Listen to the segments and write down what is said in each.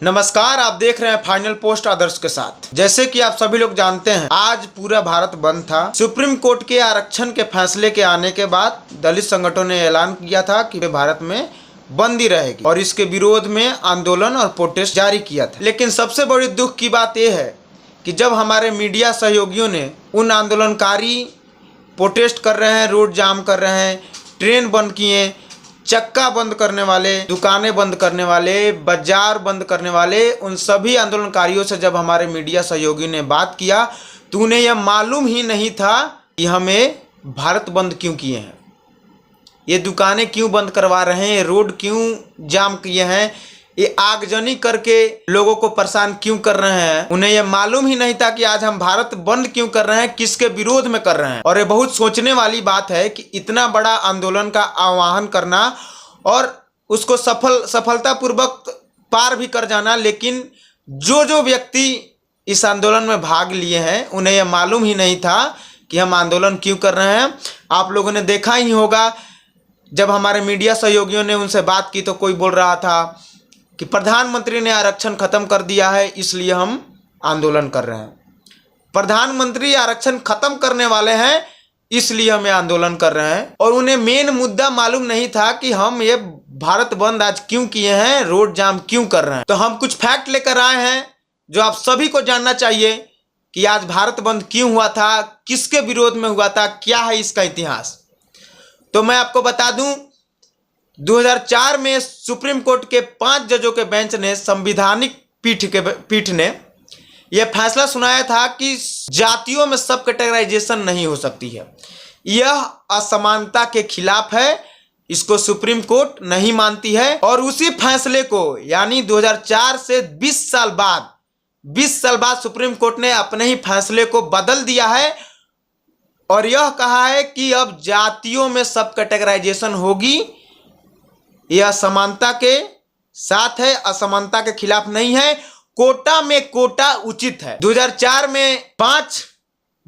नमस्कार, आप देख रहे हैं फाइनल पोस्ट आदर्श के साथ। जैसे कि आप सभी लोग जानते हैं, आज पूरा भारत बंद था। सुप्रीम कोर्ट के आरक्षण के फैसले के आने के बाद दलित संगठनों ने ऐलान किया था कि भारत में बंदी रहेगी और इसके विरोध में आंदोलन और प्रोटेस्ट जारी किया था। लेकिन सबसे बड़ी दुख की बात यह है कि जब हमारे मीडिया सहयोगियों ने उन आंदोलनकारी प्रोटेस्ट कर रहे हैं, रोड जाम कर रहे हैं, ट्रेन बंद किए, चक्का बंद करने वाले, दुकानें बंद करने वाले, बाजार बंद करने वाले, उन सभी आंदोलनकारियों से जब हमारे मीडिया सहयोगी ने बात किया तो उन्हें यह मालूम ही नहीं था कि हमें भारत बंद क्यों किए हैं, ये दुकानें क्यों बंद करवा रहे हैं, रोड क्यों जाम किए हैं, ये आगजनी करके लोगों को परेशान क्यों कर रहे हैं। उन्हें यह मालूम ही नहीं था कि आज हम भारत बंद क्यों कर रहे हैं, किसके विरोध में कर रहे हैं। और ये बहुत सोचने वाली बात है कि इतना बड़ा आंदोलन का आह्वान करना और उसको सफलतापूर्वक पार भी कर जाना, लेकिन जो व्यक्ति इस आंदोलन में भाग लिए हैं उन्हें यह मालूम ही नहीं था कि हम आंदोलन क्यों कर रहे हैं। आप लोगों ने देखा ही होगा, जब हमारे मीडिया सहयोगियों ने उनसे बात की तो कोई बोल रहा था कि प्रधानमंत्री ने आरक्षण खत्म कर दिया है इसलिए हम आंदोलन कर रहे हैं। प्रधानमंत्री आरक्षण खत्म करने वाले हैं इसलिए हम ये आंदोलन कर रहे हैं। और उन्हें मेन मुद्दा मालूम नहीं था कि हम ये भारत बंद आज क्यों किए हैं, रोड जाम क्यों कर रहे हैं। तो हम कुछ फैक्ट लेकर आए हैं जो आप सभी को जानना चाहिए कि आज भारत बंद क्यों हुआ था, किसके विरोध में हुआ था, क्या है इसका इतिहास। तो मैं आपको बता दूं, 2004 में सुप्रीम कोर्ट के 5 जजों के बेंच ने, संवैधानिक पीठ ने यह फैसला सुनाया था कि जातियों में सब कैटेगराइजेशन नहीं हो सकती है। यह असमानता के खिलाफ है, इसको सुप्रीम कोर्ट नहीं मानती है। और उसी फैसले को यानी 2004 से 20 साल बाद सुप्रीम कोर्ट ने अपने ही फैसले को बदल दिया है और यह कहा है कि अब जातियों में सब कैटेगराइजेशन होगी। यह समानता के साथ है, असमानता के खिलाफ नहीं है। कोटा में कोटा उचित है। 2004 में 5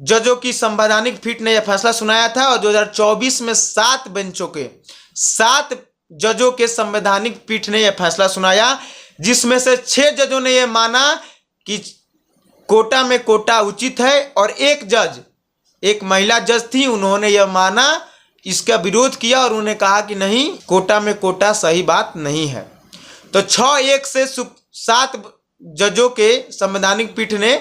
जजों की संवैधानिक पीठ ने यह फैसला सुनाया था और 2024 में 7 जजों के संवैधानिक पीठ ने यह फैसला सुनाया, जिसमें से 6 जजों ने यह माना कि कोटा में कोटा उचित है और एक महिला जज थी, उन्होंने यह माना, इसका विरोध किया और उन्होंने कहा कि नहीं, कोटा में कोटा सही बात नहीं है। तो 6-1 से 7 जजों के संवैधानिक पीठ ने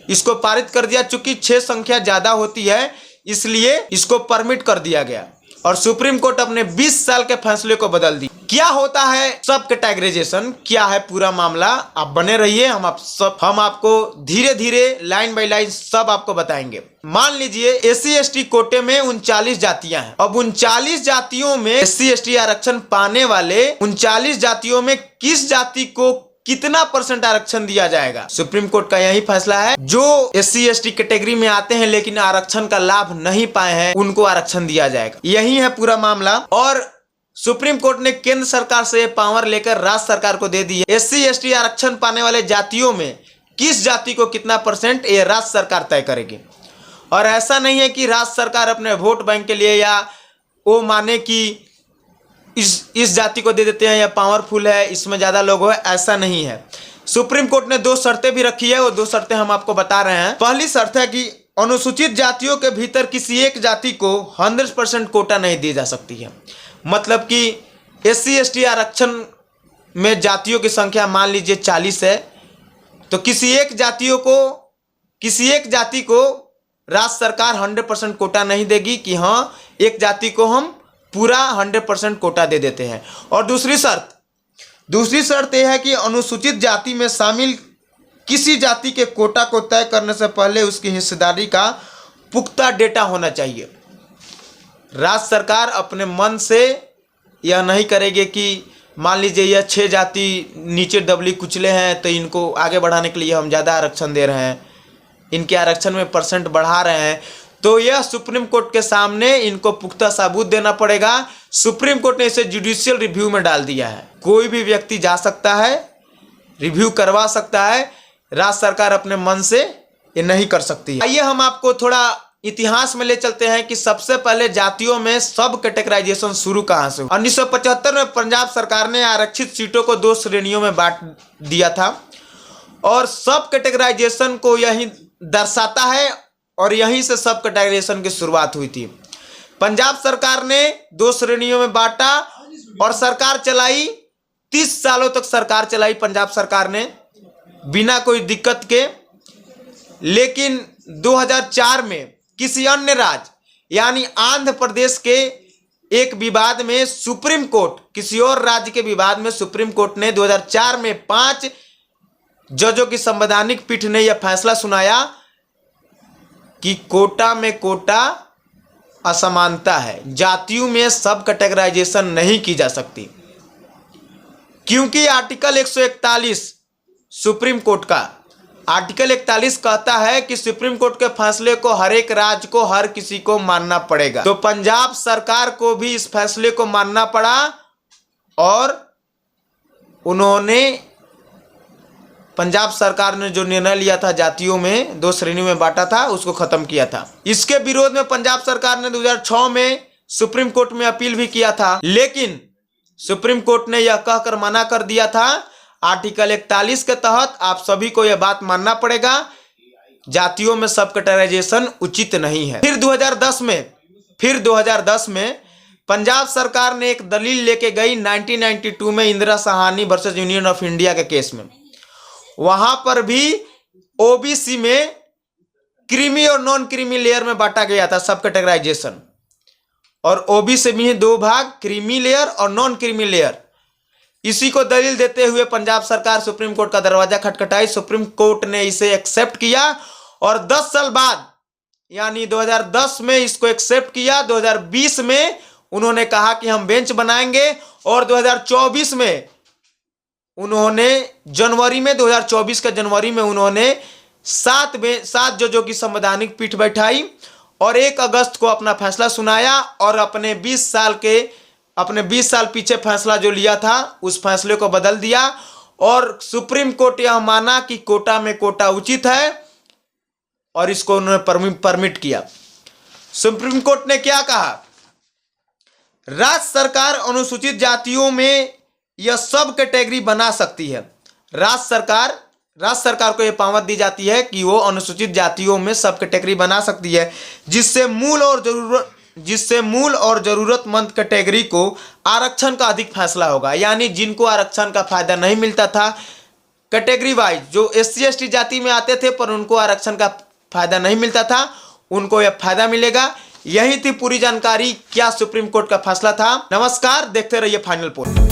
इसको पारित कर दिया। चूंकि 6 संख्या ज्यादा होती है इसलिए इसको परमिट कर दिया गया और सुप्रीम कोर्ट अपने 20 साल के फैसले को बदल दी। क्या होता है सब कैटेगराइजेशन, क्या है पूरा मामला, आप बने रहिए। हम आपको धीरे धीरे लाइन बाय लाइन सब आपको बताएंगे। मान लीजिए SC/ST कोटे में 39 जातियां हैं। अब 39 जातियों में SC/ST आरक्षण पाने वाले 39 जातियों में किस जाति को कितना % आरक्षण दिया जाएगा, सुप्रीम कोर्ट का यही फैसला है। जो SC/ST कैटेगरी में आते हैं लेकिन आरक्षण का लाभ नहीं पाए हैं, उनको आरक्षण दिया जाएगा। यही है पूरा मामला। और सुप्रीम कोर्ट ने केंद्र सरकार से पावर लेकर राज्य सरकार को दे दी है। SC/ST आरक्षण पाने वाले जातियों में किस जाति को कितना % ये राज्य सरकार तय करेगी। और ऐसा नहीं है कि राज्य सरकार अपने वोट बैंक के लिए या वो माने कि इस जाति को दे देते हैं या पावरफुल है, इसमें ज्यादा लोग हो, ऐसा नहीं है। सुप्रीम कोर्ट ने 2 शर्तें भी रखी है और 2 शर्तें हम आपको बता रहे हैं। पहली शर्त है कि अनुसूचित जातियों के भीतर किसी एक जाति को 100% कोटा नहीं दी जा सकती है। मतलब कि SC/ST आरक्षण में जातियों की संख्या मान लीजिए 40 है, तो किसी एक जाति को राज्य सरकार 100% कोटा नहीं देगी कि हाँ, एक जाति को हम पूरा 100% कोटा दे देते हैं। और दूसरी शर्त यह है कि अनुसूचित जाति में शामिल किसी जाति के कोटा को तय करने से पहले उसकी हिस्सेदारी का पुख्ता डेटा होना चाहिए। राज्य सरकार अपने मन से यह नहीं करेगी कि मान लीजिए यह 6 जाति नीचे दबली कुचले हैं तो इनको आगे बढ़ाने के लिए हम ज़्यादा आरक्षण दे रहे हैं, इनके आरक्षण में % बढ़ा रहे हैं, तो यह सुप्रीम कोर्ट के सामने इनको पुख्ता सबूत देना पड़ेगा। सुप्रीम कोर्ट ने इसे जुडिशियल रिव्यू में डाल दिया है। कोई भी व्यक्ति जा सकता है, रिव्यू करवा सकता है, राज्य सरकार अपने मन से ये नहीं कर सकती है। आइए हम आपको थोड़ा इतिहास में ले चलते हैं कि सबसे पहले जातियों में सब कैटेगराइजेशन शुरू कहां से हुआ। 1975 में पंजाब सरकार ने आरक्षित सीटों को 2 श्रेणियों में बांट दिया था और सब कैटेगराइजेशन को यही दर्शाता है और यहीं से सब कैटेगराइजेशन की शुरुआत हुई थी। पंजाब सरकार ने 2 श्रेणियों में बांटा और सरकार चलाई, 30 सालों तक सरकार चलाई पंजाब सरकार ने बिना कोई दिक्कत के। लेकिन 2004 में किसी अन्य राज्य यानी आंध्र प्रदेश के एक विवाद में सुप्रीम कोर्ट, किसी और राज्य के विवाद में सुप्रीम कोर्ट ने 2004 में 5 जजों की संवैधानिक पीठ ने यह फैसला सुनाया कि कोटा में कोटा असमानता है, जातियों में सब कैटेगराइजेशन नहीं की जा सकती, क्योंकि आर्टिकल 141 सुप्रीम कोर्ट का आर्टिकल 41 कहता है कि सुप्रीम कोर्ट के फैसले को हर एक राज्य को, हर किसी को मानना पड़ेगा। तो पंजाब सरकार को भी इस फैसले को मानना पड़ा और उन्होंने, पंजाब सरकार ने जो निर्णय लिया था जातियों में 2 श्रेणी में बांटा था, उसको खत्म किया था। इसके विरोध में पंजाब सरकार ने 2006 में सुप्रीम कोर्ट में अपील भी किया था, लेकिन सुप्रीम कोर्ट ने यह कहकर मना कर दिया था आर्टिकल 41 के तहत आप सभी को यह बात मानना पड़ेगा, जातियों में सब कैटेगराइजेशन उचित नहीं है। फिर 2010 में पंजाब सरकार ने एक दलील लेके गई 1992 में Indira Sahni versus union of India के केस में। वहां पर भी ओबीसी में क्रीमी और नॉन क्रीमी लेयर में बांटा गया था सब कैटेगराइजेशन, और ओबीसी में 2 भाग, क्रीमी लेयर और नॉन क्रीमी लेयर। इसी को दलील देते हुए पंजाब सरकार सुप्रीम कोर्ट का दरवाजा खटखटाई, सुप्रीम कोर्ट ने इसे एक्सेप्ट किया और 10 साल बाद यानी 2010 में इसको एक्सेप्ट किया। 2020 में उन्होंने कहा कि हम बेंच बनाएंगे और 2024 में उन्होंने जनवरी में 2024 के जनवरी में उन्होंने 7 जजों की संवैधानिक पीठ बैठाई और 1 अगस्त को अपना फैसला सुनाया और अपने 20 साल पीछे फैसला जो लिया था उस फैसले को बदल दिया और सुप्रीम कोर्ट यह माना कि कोटा में कोटा उचित है और इसको उन्होंने परमिट किया। सुप्रीम कोर्ट ने क्या कहा, राज्य सरकार अनुसूचित जातियों में यह सब कैटेगरी बना सकती है। राज्य सरकार को यह पावर दी जाती है कि वो अनुसूचित जातियों में सब कैटेगरी बना सकती है, जिससे मूल और जरूरतमंद कैटेगरी को आरक्षण का अधिक फैसला होगा। यानी जिनको आरक्षण का फायदा नहीं मिलता था कैटेगरी वाइज, जो SC ST जाति में आते थे पर उनको आरक्षण का फायदा नहीं मिलता था, उनको यह फायदा मिलेगा। यही थी पूरी जानकारी, क्या सुप्रीम कोर्ट का फैसला था। नमस्कार, देखते रहिए फाइनल पोस्ट।